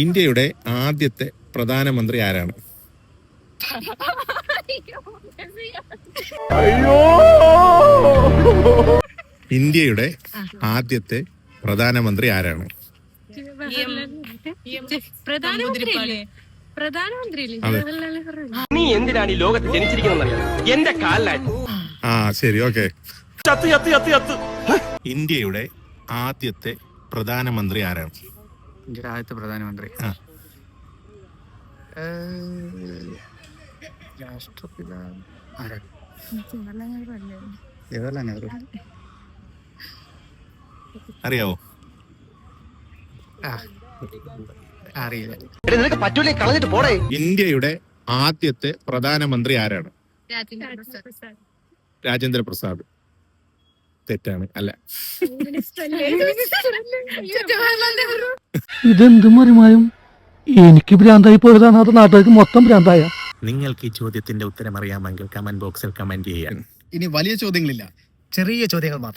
ഇന്ത്യയുടെ ആദ്യത്തെ പ്രധാനമന്ത്രി ആരാണ്? ഇന്ത്യയുടെ ആദ്യത്തെ പ്രധാനമന്ത്രി ആരാണ്? നീ എന്തിനാണ് ഈ ലോകത്ത് ജനിച്ചിരിക്കുന്നറിയാം? എന്റെ കാലിലായി. ആ ശരി, ഓക്കെ. ഇന്ത്യയുടെ ആദ്യത്തെ പ്രധാനമന്ത്രി ആരാണ്? ഇന്ത്യയുടെ ആദ്യത്തെ പ്രധാനമന്ത്രി രാഷ്ട്രപിത ജവഹർലാൽ നെഹ്റു. അറിയാവോ? അറിയില്ല. നിനക്ക് പറ്റൂലേ, കളഞ്ഞിട്ട് പോടേ. ഇന്ത്യയുടെ ആദ്യത്തെ പ്രധാനമന്ത്രി ആരാണ്? രാജേന്ദ്ര പ്രസാദ്. തെറ്റാണ്, അല്ല. ഇതെന്ത് മറിമായും എനിക്ക് ഭ്രാന്തായി പോയതാണ്, അത് നാട്ടുകാർക്ക് മൊത്തം ഭ്രാന്തായ. നിങ്ങൾക്ക് ഈ ചോദ്യത്തിന്റെ ഉത്തരം അറിയാമെങ്കിൽ കമന്റ് ബോക്സിൽ കമന്റ് ചെയ്യാൻ. ഇനി വലിയ ചോദ്യങ്ങളില്ല, ചെറിയ ചോദ്യങ്ങൾ മാത്രം.